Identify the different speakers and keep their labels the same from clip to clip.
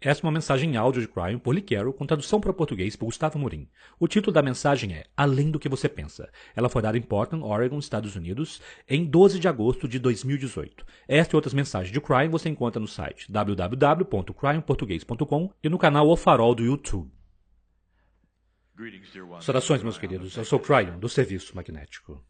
Speaker 1: Essa é uma mensagem em áudio de Cryon por Lee Carroll, com tradução para português por Gustavo Amorim. O título da mensagem é Além do que você pensa. Ela foi dada em Portland, Oregon, Estados Unidos, em 12 de agosto de 2018. Esta e outras mensagens de Cryon você encontra no site www.cryonportugues.com e no canal O Farol do YouTube. Saudações, meus queridos. Eu sou Cryon, do Serviço Magnético.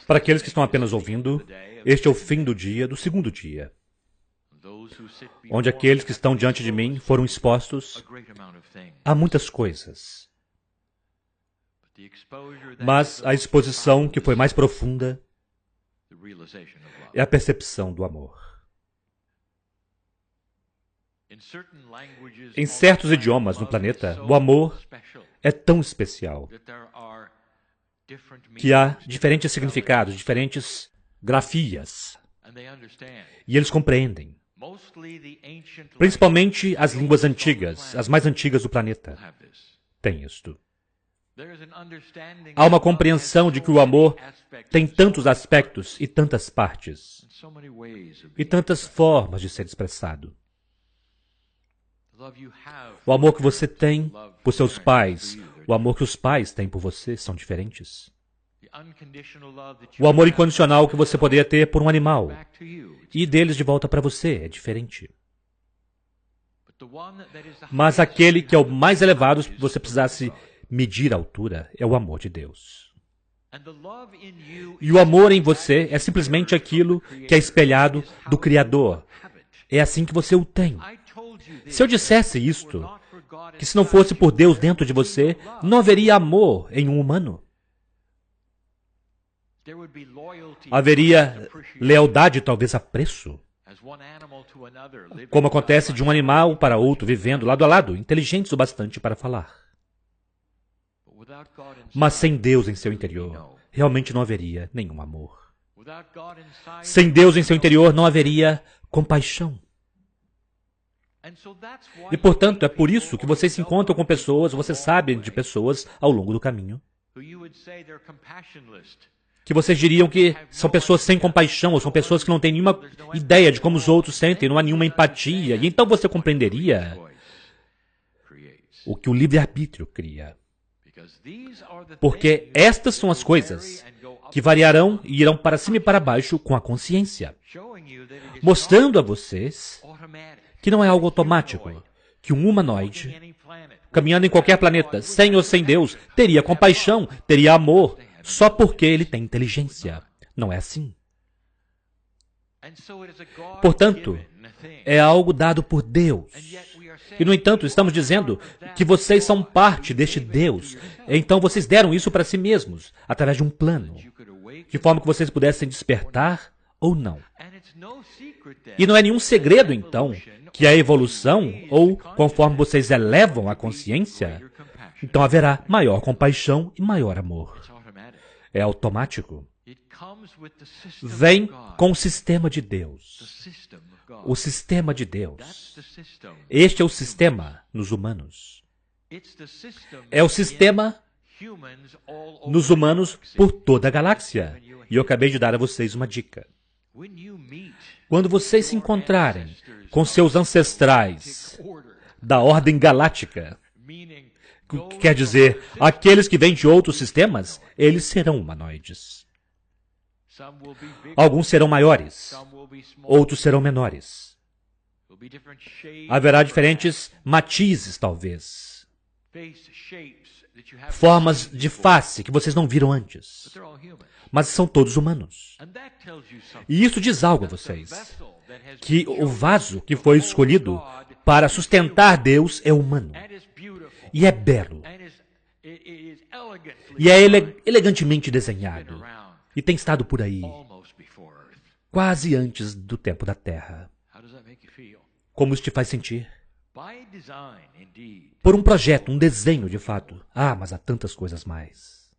Speaker 1: Para aqueles que estão apenas ouvindo, este é o fim do dia, do segundo dia, onde aqueles que estão diante de mim foram expostos a muitas coisas. Mas a exposição que foi mais profunda é a percepção do amor. Em certos idiomas no planeta, o amor é tão especial que há diferentes significados, diferentes grafias. E eles compreendem. Principalmente as línguas antigas, as mais antigas do planeta, têm isto. Há uma compreensão de que o amor tem tantos aspectos e tantas partes, e tantas formas de ser expressado. O amor que você tem por seus pais, o amor que os pais têm por você são diferentes. O amor incondicional que você poderia ter por um animal e deles de volta para você é diferente. Mas aquele que é o mais elevado, se você precisasse medir a altura, é o amor de Deus. E o amor em você é simplesmente aquilo que é espelhado do Criador. É assim que você o tem. Se eu dissesse isto, que se não fosse por Deus dentro de você, não haveria amor em um humano. Haveria lealdade, talvez apreço. Como acontece de um animal para outro, vivendo lado a lado, inteligentes o bastante para falar. Mas sem Deus em seu interior, realmente não haveria nenhum amor. Sem Deus em seu interior, não haveria compaixão. E, portanto, é por isso que vocês se encontram com pessoas, vocês sabem de pessoas ao longo do caminho, que vocês diriam que são pessoas sem compaixão, ou são pessoas que não têm nenhuma ideia de como os outros sentem, não há nenhuma empatia. E então você compreenderia o que o livre-arbítrio cria. Porque estas são as coisas que variarão e irão para cima e para baixo com a consciência, mostrando a vocês que não é algo automático, que um humanoide, caminhando em qualquer planeta, sem ou sem Deus, teria compaixão, teria amor, só porque ele tem inteligência. Não é assim. Portanto, é algo dado por Deus. E, no entanto, estamos dizendo que vocês são parte deste Deus. Então, vocês deram isso para si mesmos, através de um plano, de forma que vocês pudessem despertar ou não. E não é nenhum segredo, então, que a evolução, ou conforme vocês elevam a consciência, então haverá maior compaixão e maior amor. É automático. Vem com o sistema de Deus. O sistema de Deus. Este é o sistema nos humanos. É o sistema nos humanos por toda a galáxia. E eu acabei de dar a vocês uma dica. Quando vocês se encontrarem com seus ancestrais da ordem galáctica, que quer dizer, aqueles que vêm de outros sistemas, eles serão humanoides. Alguns serão maiores, outros serão menores. Haverá diferentes matizes, talvez. Formas de face que vocês não viram antes. Mas são todos humanos. E isso diz algo a vocês. Que o vaso que foi escolhido para sustentar Deus é humano. E é belo. E é elegantemente desenhado. E tem estado por aí, quase antes do tempo da Terra. Como isso te faz sentir? Por um projeto, um desenho de fato. Ah, mas há tantas coisas mais.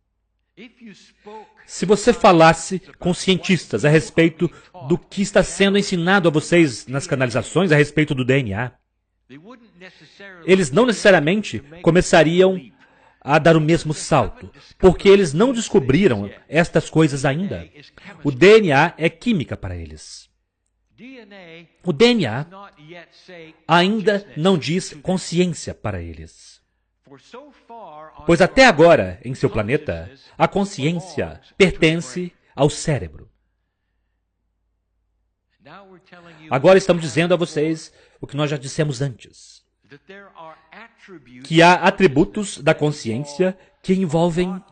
Speaker 1: Se você falasse com cientistas a respeito do que está sendo ensinado a vocês nas canalizações a respeito do DNA, eles não necessariamente começariam a dar o mesmo salto, porque eles não descobriram estas coisas ainda. O DNA é química para eles. O DNA ainda não diz consciência para eles. Pois até agora, em seu planeta, a consciência pertence ao cérebro. Agora estamos dizendo a vocês o que nós já dissemos antes. Que há atributos da consciência que envolvem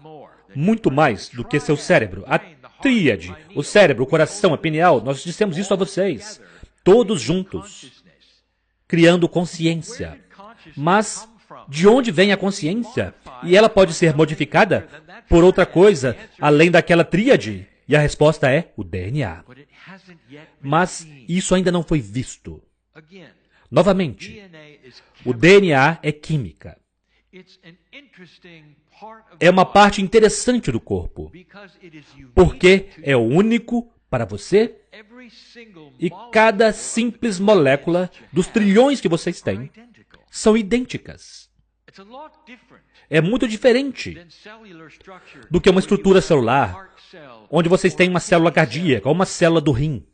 Speaker 1: muito mais do que seu cérebro. A tríade, o cérebro, o coração, a pineal, nós dissemos isso a vocês. Todos juntos, criando consciência. Mas de onde vem a consciência? E ela pode ser modificada por outra coisa, além daquela tríade? E a resposta é o DNA. Mas isso ainda não foi visto. Novamente, o DNA é química. É uma parte interessante do corpo, porque é único para você e cada simples molécula dos trilhões que vocês têm são idênticas. É muito diferente do que uma estrutura celular, onde vocês têm uma célula cardíaca, ou uma célula do rim,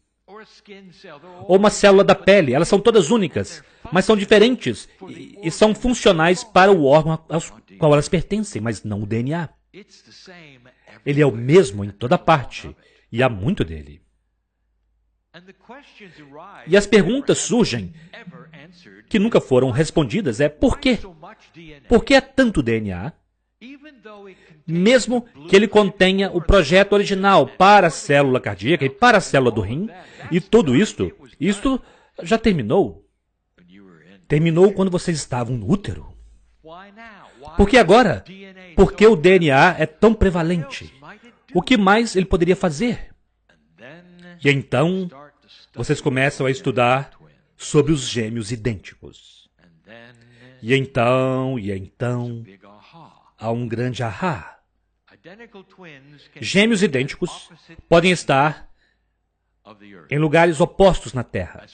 Speaker 1: ou uma célula da pele. Elas são todas únicas, mas são diferentes e são funcionais para o órgão ao qual elas pertencem, mas não o DNA. Ele é o mesmo em toda parte, e há muito dele. E as perguntas surgem que nunca foram respondidas é por quê? Por que há tanto DNA? Mesmo que ele contenha o projeto original para a célula cardíaca e para a célula do rim, e tudo isto já terminou. Terminou quando vocês estavam no útero. Por que agora? Porque o DNA é tão prevalente. O que mais ele poderia fazer? E então, vocês começam a estudar sobre os gêmeos idênticos. E então, há um grande ahá. Gêmeos idênticos podem estar em lugares opostos na Terra,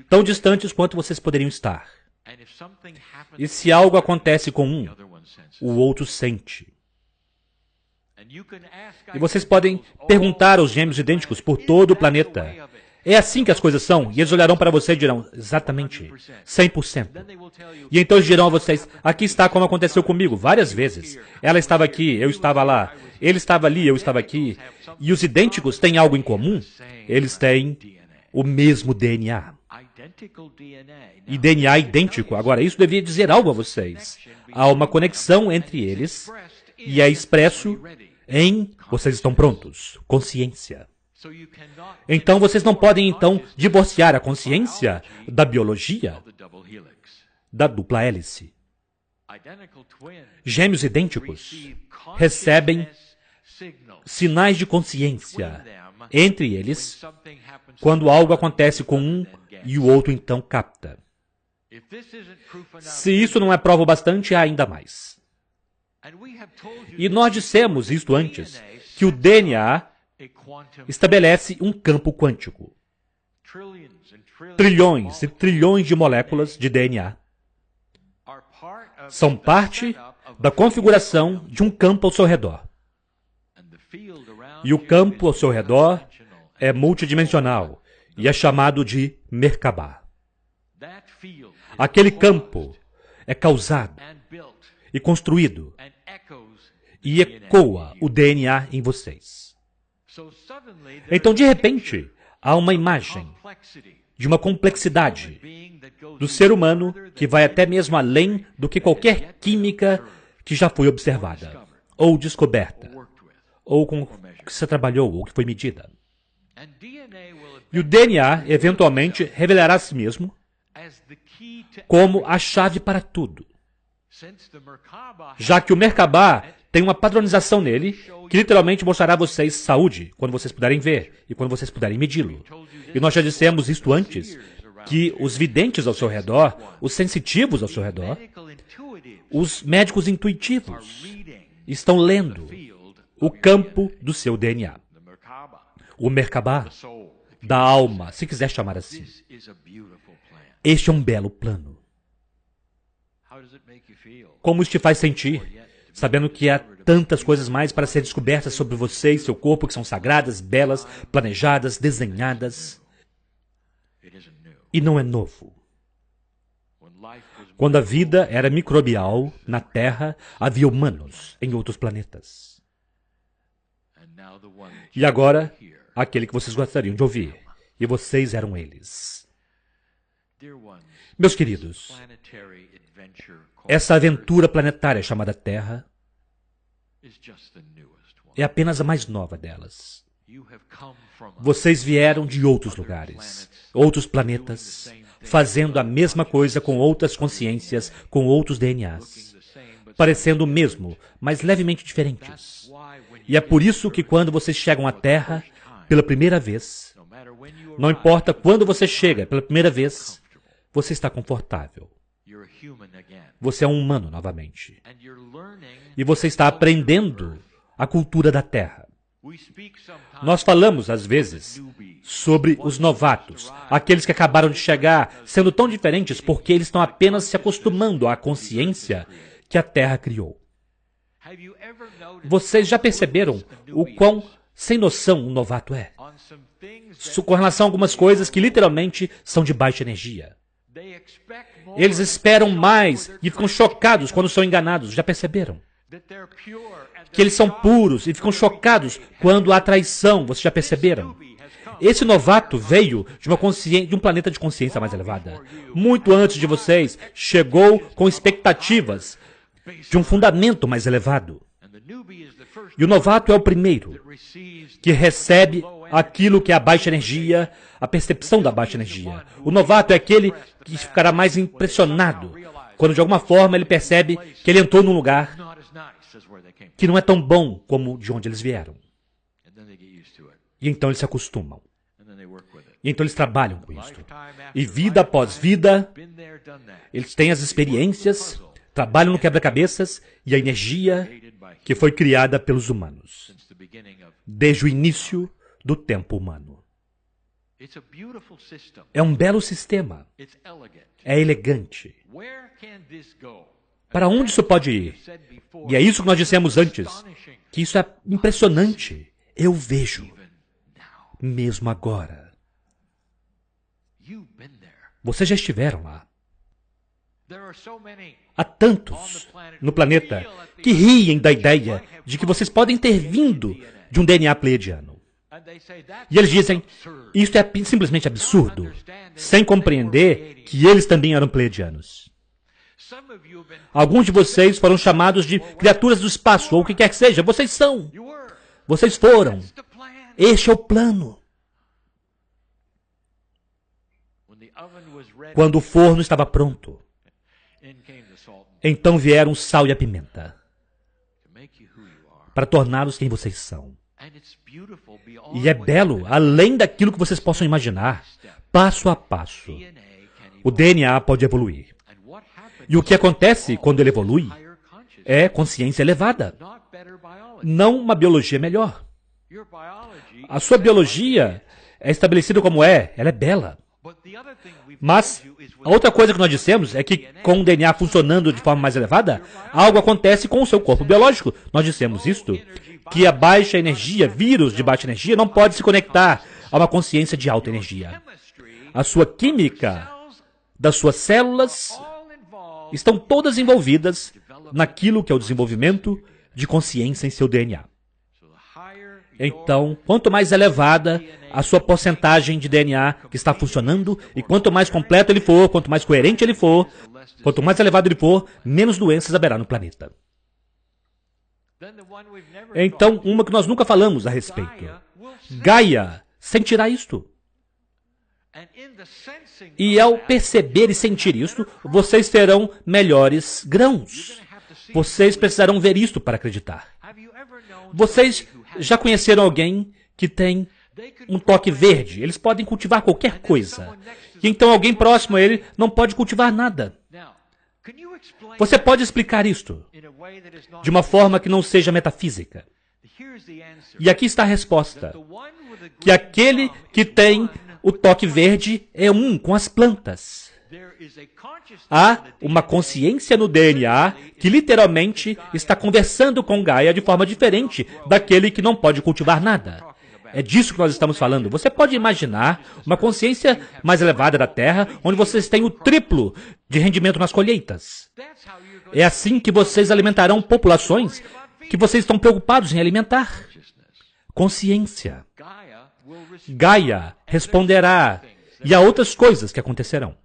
Speaker 1: tão distantes quanto vocês poderiam estar. E se algo acontece com um, o outro sente. E vocês podem perguntar aos gêmeos idênticos por todo o planeta. É assim que as coisas são? E eles olharão para você e dirão, exatamente, 100%. E então eles dirão a vocês, aqui está como aconteceu comigo, várias vezes. Ela estava aqui, eu estava lá. Ele estava ali, eu estava aqui. E os idênticos têm algo em comum? Eles têm o mesmo DNA. E DNA idêntico. Agora, isso devia dizer algo a vocês. Há uma conexão entre eles e é expresso em vocês estão prontos, consciência. Então, vocês não podem, divorciar a consciência da biologia, da dupla hélice. Gêmeos idênticos recebem sinais de consciência entre eles quando algo acontece com um e o outro então capta. Se isso não é prova bastante, há ainda mais. E nós dissemos isto antes, que o DNA estabelece um campo quântico. Trilhões e trilhões de moléculas de DNA são parte da configuração de um campo ao seu redor. E o campo ao seu redor é multidimensional e é chamado de Merkabah. Aquele campo é causado e construído e ecoa o DNA em vocês. Então, de repente, há uma imagem de uma complexidade do ser humano que vai até mesmo além do que qualquer química que já foi observada, ou descoberta, ou com que você trabalhou, ou que foi medida. E o DNA, eventualmente, revelará a si mesmo como a chave para tudo. Já que o Merkabah tem uma padronização nele, que literalmente mostrará a vocês saúde, quando vocês puderem ver, e quando vocês puderem medi-lo. E nós já dissemos isto antes, que os videntes ao seu redor, os sensitivos ao seu redor, os médicos intuitivos, estão lendo o campo do seu DNA. O Merkabah da alma, se quiser chamar assim. Este é um belo plano. Como isso te faz sentir, sabendo que há tantas coisas mais para ser descobertas sobre você e seu corpo que são sagradas, belas, planejadas, desenhadas? E não é novo. Quando a vida era microbial na Terra, havia humanos em outros planetas. E agora, aquele que vocês gostariam de ouvir. E vocês eram eles. Meus queridos, essa aventura planetária chamada Terra é apenas a mais nova delas. Vocês vieram de outros lugares, outros planetas, fazendo a mesma coisa com outras consciências, com outros DNAs, parecendo o mesmo, mas levemente diferentes. E é por isso que quando vocês chegam à Terra pela primeira vez, não importa quando você chega pela primeira vez, você está confortável. Você é um humano novamente. E você está aprendendo a cultura da Terra. Nós falamos, às vezes, sobre os novatos, aqueles que acabaram de chegar, sendo tão diferentes porque eles estão apenas se acostumando à consciência que a Terra criou. Vocês já perceberam o quão sem noção um novato é? Com relação a algumas coisas que literalmente são de baixa energia. Eles esperam mais e ficam chocados quando são enganados. Já perceberam? Que eles são puros e ficam chocados quando há traição. Vocês já perceberam? Esse novato veio de um planeta de consciência mais elevada. Muito antes de vocês, chegou com expectativas de um fundamento mais elevado. E o novato é o primeiro que recebe aquilo que é a baixa energia, a percepção da baixa energia. O novato é aquele que ficará mais impressionado quando de alguma forma ele percebe que ele entrou num lugar que não é tão bom como de onde eles vieram. E então eles se acostumam. E então eles trabalham com isso. E vida após vida, eles têm as experiências, trabalham no quebra-cabeças e a energia que foi criada pelos humanos, desde o início do tempo humano. É um belo sistema. É elegante. Para onde isso pode ir? E é isso que nós dissemos antes, que isso é impressionante. Eu vejo, mesmo agora. Vocês já estiveram lá. Há tantos no planeta que riem da ideia de que vocês podem ter vindo de um DNA pleiadiano. E eles dizem, isso é simplesmente absurdo, sem compreender que eles também eram pleiadianos. Alguns de vocês foram chamados de criaturas do espaço, ou o que quer que seja. Vocês são. Vocês foram. Este é o plano. Quando o forno estava pronto, então vieram o sal e a pimenta para torná-los quem vocês são. E é belo, além daquilo que vocês possam imaginar, passo a passo. O DNA pode evoluir. E o que acontece quando ele evolui é consciência elevada, não uma biologia melhor. A sua biologia é estabelecida como ela é bela. Mas a outra coisa que nós dissemos é que com o DNA funcionando de forma mais elevada, algo acontece com o seu corpo biológico. Nós dissemos isto, que a baixa energia, vírus de baixa energia, não pode se conectar a uma consciência de alta energia. A sua química das suas células estão todas envolvidas naquilo que é o desenvolvimento de consciência em seu DNA. Então, quanto mais elevada a sua porcentagem de DNA que está funcionando, e quanto mais completo ele for, quanto mais coerente ele for, quanto mais elevado ele for, menos doenças haverá no planeta. Então, uma que nós nunca falamos a respeito. Gaia sentirá isto. E ao perceber e sentir isto, vocês terão melhores grãos. Vocês precisarão ver isto para acreditar. Vocês já conheceram alguém que tem um toque verde? Eles podem cultivar qualquer coisa. E então alguém próximo a ele não pode cultivar nada. Você pode explicar isto de uma forma que não seja metafísica. E aqui está a resposta. Que aquele que tem o toque verde é um com as plantas. Há uma consciência no DNA que literalmente está conversando com Gaia de forma diferente daquele que não pode cultivar nada. É disso que nós estamos falando. Você pode imaginar uma consciência mais elevada da Terra, onde vocês têm o triplo de rendimento nas colheitas. É assim que vocês alimentarão populações que vocês estão preocupados em alimentar. Consciência. Gaia responderá, e há outras coisas que acontecerão.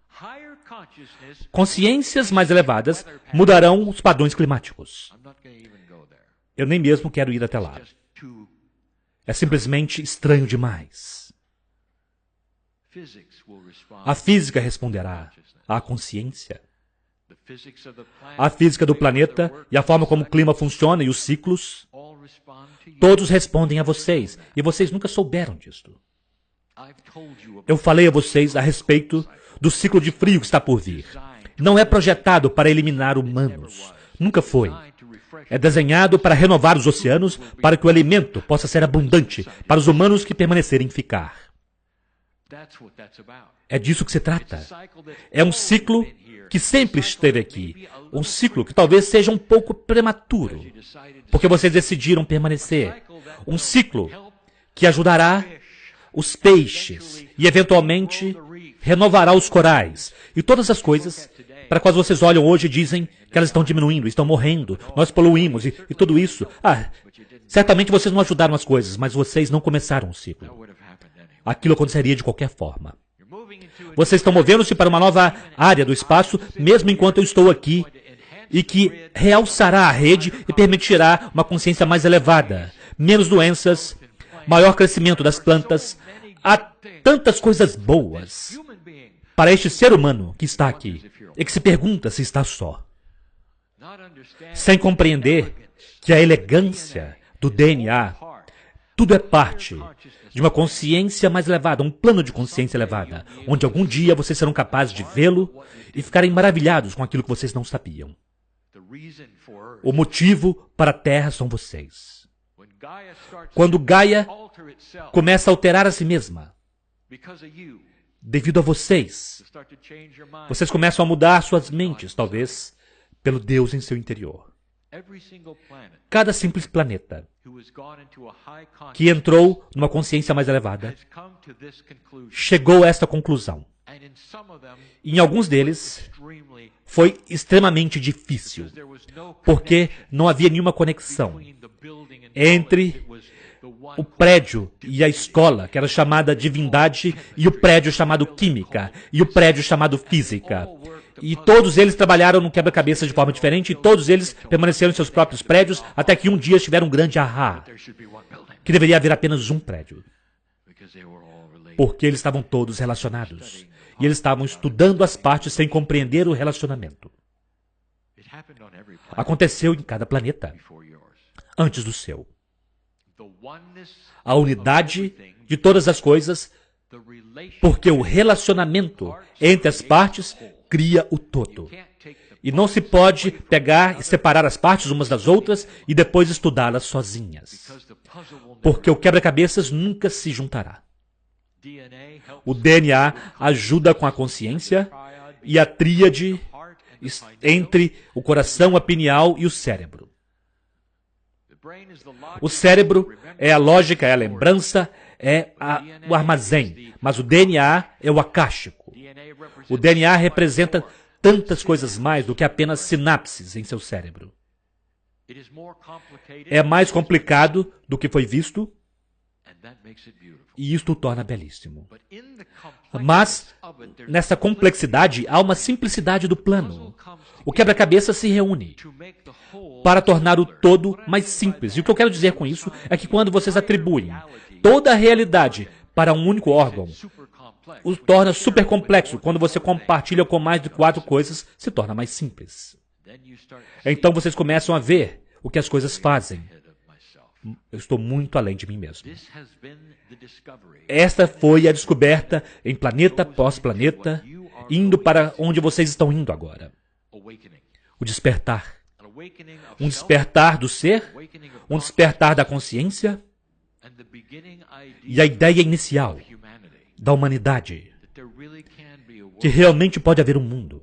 Speaker 1: Consciências mais elevadas mudarão os padrões climáticos. Eu nem mesmo quero ir até lá. É simplesmente estranho demais. A física responderá à consciência. A física do planeta e a forma como o clima funciona e os ciclos, todos respondem a vocês, e vocês nunca souberam disso. Eu falei a vocês a respeito do ciclo de frio que está por vir. Não é projetado para eliminar humanos. Nunca foi. É desenhado para renovar os oceanos, para que o alimento possa ser abundante para os humanos que permanecerem ficar. É disso que se trata. É um ciclo que sempre esteve aqui. Um ciclo que talvez seja um pouco prematuro, porque vocês decidiram permanecer. Um ciclo que ajudará os peixes e, eventualmente, renovará os corais e todas as coisas para quais vocês olham hoje e dizem que elas estão diminuindo, estão morrendo, nós poluímos e tudo isso. Certamente vocês não ajudaram as coisas, mas vocês não começaram o ciclo. Aquilo aconteceria de qualquer forma. Vocês estão movendo-se para uma nova área do espaço, mesmo enquanto eu estou aqui, e que realçará a rede e permitirá uma consciência mais elevada, menos doenças, maior crescimento das plantas. Há tantas coisas boas para este ser humano que está aqui e que se pergunta se está só. Sem compreender que a elegância do DNA, tudo é parte de uma consciência mais elevada, um plano de consciência elevada, onde algum dia vocês serão capazes de vê-lo e ficarem maravilhados com aquilo que vocês não sabiam. O motivo para a Terra são vocês. Quando Gaia começa a alterar a si mesma, devido a vocês, vocês começam a mudar suas mentes, talvez, pelo Deus em seu interior. Cada simples planeta que entrou numa consciência mais elevada chegou a esta conclusão. Em alguns deles, foi extremamente difícil, porque não havia nenhuma conexão entre o prédio e a escola, que era chamada divindade, e o prédio chamado química, e o prédio chamado física. E todos eles trabalharam no quebra-cabeça de forma diferente, e todos eles permaneceram em seus próprios prédios, até que um dia tiveram um grande ahá, que deveria haver apenas um prédio. Porque eles estavam todos relacionados. E eles estavam estudando as partes sem compreender o relacionamento. Aconteceu em cada planeta, antes do seu. A unidade de todas as coisas, porque o relacionamento entre as partes cria o todo. E não se pode pegar e separar as partes umas das outras e depois estudá-las sozinhas. Porque o quebra-cabeças nunca se juntará. O DNA ajuda com a consciência e a tríade entre o coração, a pineal e o cérebro. O cérebro é a lógica, é a lembrança, é o armazém, mas o DNA é o acástico. O DNA representa tantas coisas mais do que apenas sinapses em seu cérebro. É mais complicado do que foi visto, e isto o torna belíssimo. Mas, nessa complexidade, há uma simplicidade do plano. O quebra-cabeça se reúne para tornar o todo mais simples. E o que eu quero dizer com isso é que quando vocês atribuem toda a realidade para um único órgão, o torna super complexo. Quando você compartilha com mais de 4 coisas, se torna mais simples. Então vocês começam a ver o que as coisas fazem. Eu estou muito além de mim mesmo. Esta foi a descoberta em planeta após planeta, indo para onde vocês estão indo agora. O despertar. Um despertar do ser, um despertar da consciência e a ideia inicial da humanidade, que realmente pode haver um mundo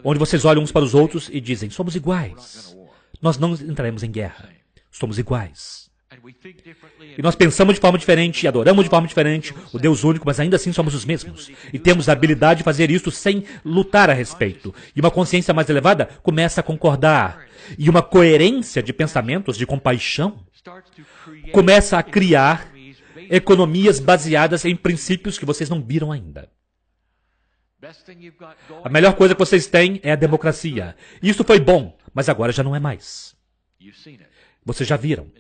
Speaker 1: onde vocês olham uns para os outros e dizem, somos iguais. Nós não entraremos em guerra. Somos iguais. E nós pensamos de forma diferente e adoramos de forma diferente o Deus único, mas ainda assim somos os mesmos. E temos a habilidade de fazer isso sem lutar a respeito. E uma consciência mais elevada começa a concordar. E uma coerência de pensamentos, de compaixão, começa a criar economias baseadas em princípios que vocês não viram ainda. A melhor coisa que vocês têm é a democracia. Isso foi bom, mas agora já não é mais. Vocês já viram.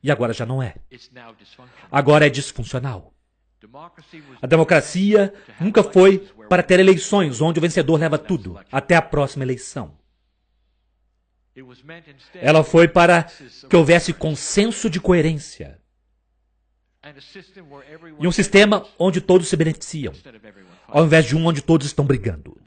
Speaker 1: E agora já não é. Agora é disfuncional. A democracia nunca foi para ter eleições onde o vencedor leva tudo, até a próxima eleição. Ela foi para que houvesse consenso de coerência. E um sistema onde todos se beneficiam, ao invés de um onde todos estão brigando.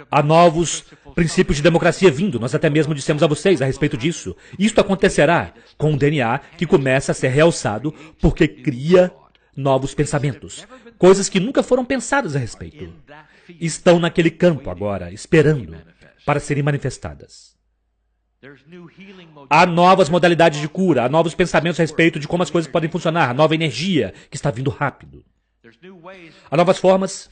Speaker 1: Há novos princípios de democracia vindo. Nós até mesmo dissemos a vocês a respeito disso. Isto acontecerá com o DNA que começa a ser realçado porque cria novos pensamentos. Coisas que nunca foram pensadas a respeito. Estão naquele campo agora, esperando para serem manifestadas. Há novas modalidades de cura, há novos pensamentos a respeito de como as coisas podem funcionar, nova energia que está vindo rápido. Há novas formas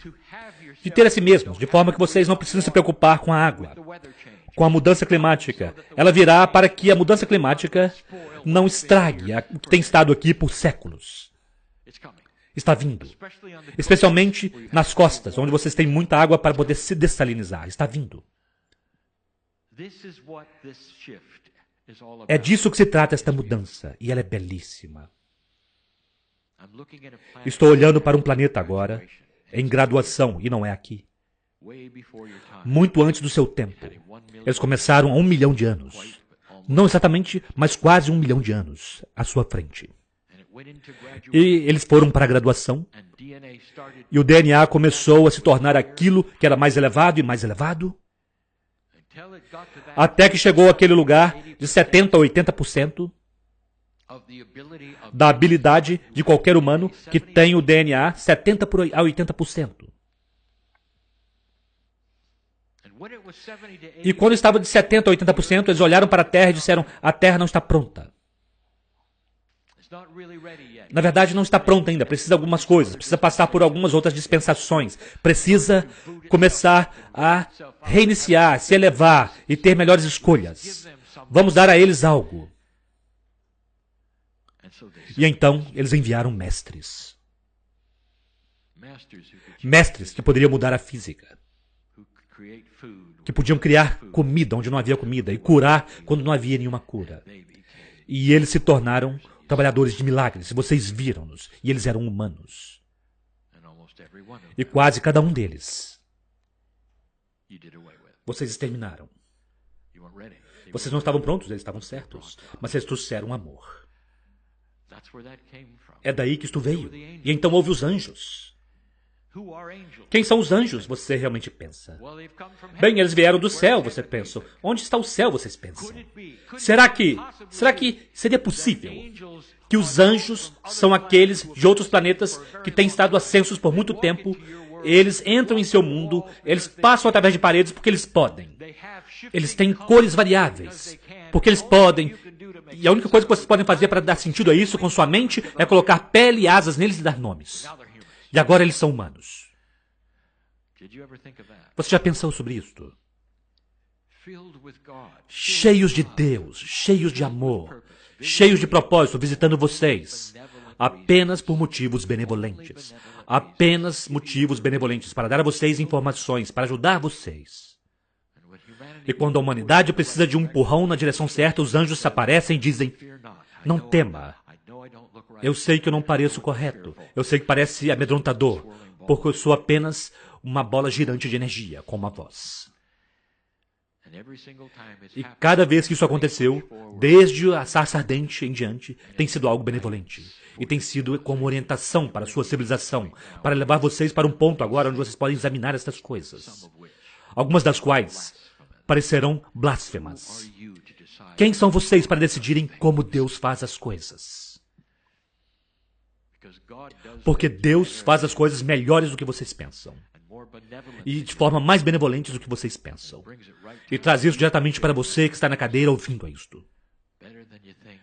Speaker 1: de ter a si mesmos, de forma que vocês não precisam se preocupar com a água, com a mudança climática. Ela virá para que a mudança climática não estrague o que tem estado aqui por séculos. Está vindo. Especialmente nas costas, onde vocês têm muita água para poder se dessalinizar. Está vindo. É disso que se trata esta mudança, e ela é belíssima. Estou olhando para um planeta agora, em graduação, e não é aqui. Muito antes do seu tempo. Eles começaram há 1 milhão de anos. Não exatamente, mas quase 1 milhão de anos à sua frente. E eles foram para a graduação, e o DNA começou a se tornar aquilo que era mais elevado e mais elevado, até que chegou àquele lugar de 70% a 80% da habilidade de qualquer humano que tem o DNA 70% a 80%. E quando estava de 70% a 80%, eles olharam para a Terra e disseram, a Terra não está pronta. Na verdade, não está pronta ainda, precisa de algumas coisas, precisa passar por algumas outras dispensações, precisa começar a reiniciar, se elevar e ter melhores escolhas. Vamos dar a eles algo. E então, eles enviaram mestres. Mestres que poderiam mudar a física. Que podiam criar comida onde não havia comida e curar quando não havia nenhuma cura. E eles se tornaram trabalhadores de milagres. Vocês viram-nos. E eles eram humanos. E quase cada um deles vocês exterminaram. Vocês não estavam prontos, eles estavam certos. Mas eles trouxeram amor. É daí que isto veio. E então houve os anjos. Quem são os anjos, você realmente pensa? Bem, eles vieram do céu, você pensa. Onde está o céu, vocês pensam? Será que seria possível que os anjos são aqueles de outros planetas que têm estado ascensos por muito tempo? Eles entram em seu mundo, eles passam através de paredes porque eles podem. Eles têm cores variáveis, porque eles podem. E a única coisa que vocês podem fazer para dar sentido a isso com sua mente é colocar pele e asas neles e dar nomes. E agora eles são humanos. Você já pensou sobre isso? Cheios de Deus, cheios de amor, cheios de propósito, visitando vocês. Apenas por motivos benevolentes. Apenas motivos benevolentes para dar a vocês informações, para ajudar vocês. E quando a humanidade precisa de um empurrão na direção certa, os anjos se aparecem e dizem, não tema. Eu sei que eu não pareço correto. Eu sei que parece amedrontador, porque eu sou apenas uma bola girante de energia, com uma voz. E cada vez que isso aconteceu, desde a sarça ardente em diante, tem sido algo benevolente. E tem sido como orientação para a sua civilização, para levar vocês para um ponto agora onde vocês podem examinar estas coisas. Algumas das quais parecerão blasfemas. Quem são vocês para decidirem como Deus faz as coisas? Porque Deus faz as coisas melhores do que vocês pensam. E de forma mais benevolente do que vocês pensam. E traz isso diretamente para você que está na cadeira ouvindo a isto.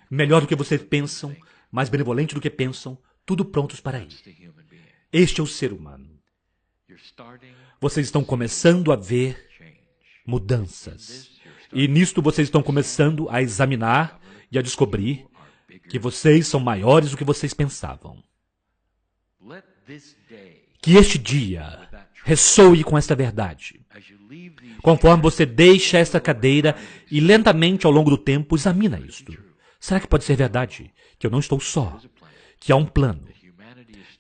Speaker 1: Melhor do que vocês pensam, mais benevolente do que pensam, tudo prontos para ir. Este é o ser humano. Vocês estão começando a ver mudanças. E nisto vocês estão começando a examinar e a descobrir que vocês são maiores do que vocês pensavam. Que este dia ressoe com esta verdade. Conforme você deixa esta cadeira e lentamente ao longo do tempo examina isto. Será que pode ser verdade? Que eu não estou só. Que há um plano.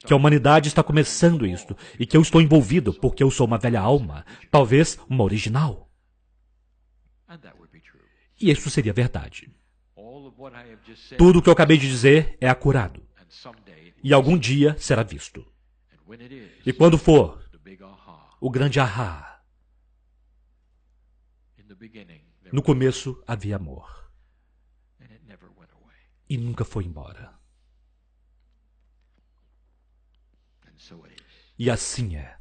Speaker 1: Que a humanidade está começando isto. E que eu estou envolvido porque eu sou uma velha alma. Talvez uma original. E isso seria verdade. Tudo o que eu acabei de dizer é acurado. E algum dia será visto. E quando for, o grande ahá. No começo havia amor. E nunca foi embora. E assim é.